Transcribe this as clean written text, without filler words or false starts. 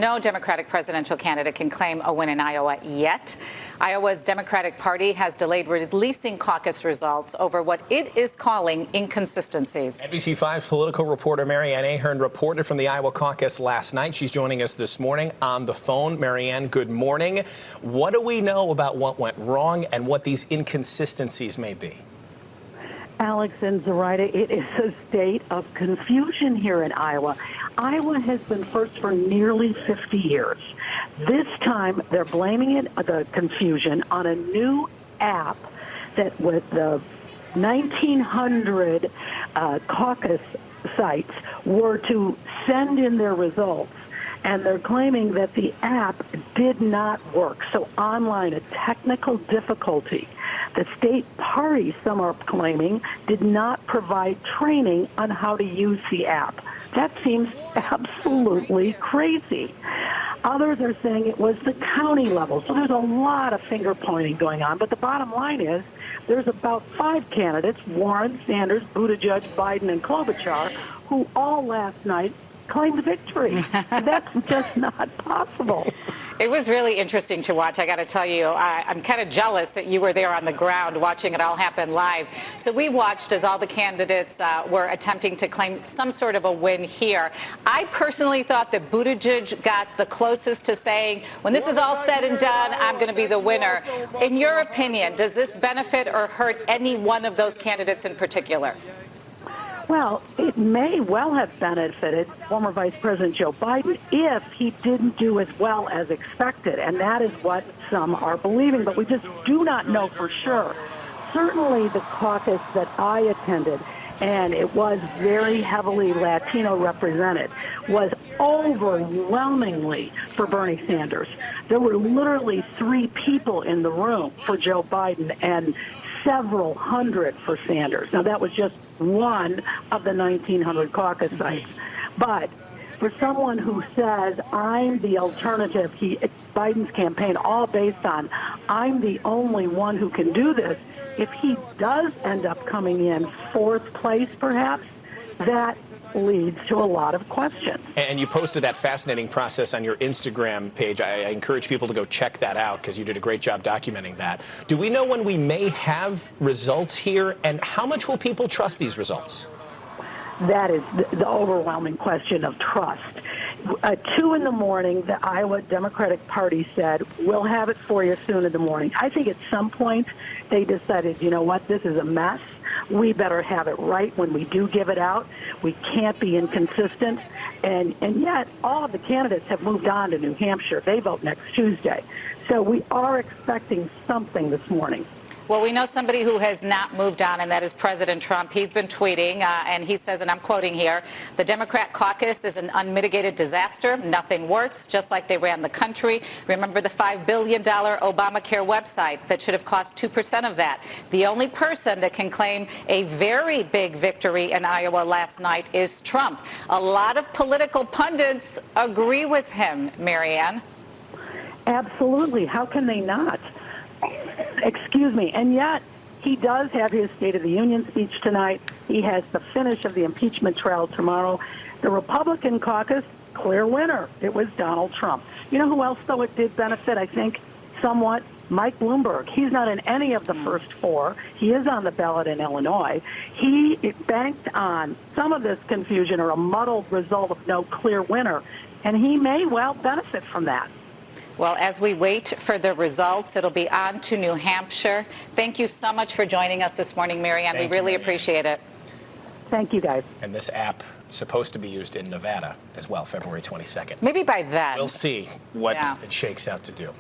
No Democratic presidential candidate can claim a win in Iowa yet. Iowa's Democratic Party has delayed releasing caucus results over what it is calling inconsistencies. NBC5's political reporter Mary Ann Ahern reported from the Iowa caucus last night. She's joining us this morning on the phone. Mary Ann, good morning. What do we know about what went wrong and what these inconsistencies may be? Alex and Zoraida, it is a state of confusion here in Iowa. Iowa has been first for nearly 50 years. This time, they're blaming the confusion on a new app that with the 1,900 caucus sites were to send in their results. And they're claiming that the app did not work. So online, a technical difficulty. The state party, some are claiming, did not provide training on how to use the app. That seems absolutely crazy. Others are saying it was the county level. So there's a lot of finger pointing going on. But the bottom line is there's about 5 candidates, Warren, Sanders, Buttigieg, Biden, and Klobuchar, who all last night claimed victory. That's just not possible. It was really interesting to watch. I got to tell you, I'm kind of jealous that you were there on the ground watching it all happen live. So we watched as all the candidates were attempting to claim some sort of a win here. I personally thought that Buttigieg got the closest to saying, when this is all said and done, I'm going to be the winner. In your opinion, does this benefit or hurt any one of those candidates in particular? Well, it may well have benefited former Vice President Joe Biden if he didn't do as well as expected, and that is what some are believing, but we just do not know for sure. Certainly the caucus that I attended, and it was very heavily Latino represented, was overwhelmingly for Bernie Sanders. There were literally 3 people in the room for Joe Biden and several hundred for Sanders. Now, that was just one of the 1,900 caucus sites. But for someone who says, I'm the alternative, Biden's campaign all based on, I'm the only one who can do this, if he does end up coming in 4th place, perhaps, that leads to a lot of questions. And you posted that fascinating process on your Instagram page. I encourage people to go check that out because you did a great job documenting that. Do we know when we may have results here, and how much will people trust these results? That is the overwhelming question of trust. At 2 in the morning, the Iowa Democratic Party said, we'll have it for you soon in the morning. I think at some point they decided, you know what, this is a mess. We better have it right when we do give it out. We can't be inconsistent. And yet, all of the candidates have moved on to New Hampshire. They vote next Tuesday. So we are expecting something this morning. Well, we know somebody who has not moved on, and that is President Trump. He's been tweeting, and he says, and I'm quoting here, the Democrat caucus is an unmitigated disaster. Nothing works, just like they ran the country. Remember the $5 billion Obamacare website that should have cost 2% of that. The only person that can claim a very big victory in Iowa last night is Trump. A lot of political pundits agree with him, Mary Ann. Absolutely. How can they not? Excuse me. And yet, he does have his State of the Union speech tonight. He has the finish of the impeachment trial tomorrow. The Republican caucus, clear winner. It was Donald Trump. You know who else, though, it did benefit, I think, somewhat? Mike Bloomberg. He's not in any of the first 4. He is on the ballot in Illinois. He banked on some of this confusion or a muddled result of no clear winner, and he may well benefit from that. Well, as we wait for the results, it'll be on to New Hampshire. Thank you so much for joining us this morning, Mary Ann. We really appreciate it. Thank you, guys. And this app is supposed to be used in Nevada as well, February 22nd. Maybe by then. We'll see what it shakes out to do.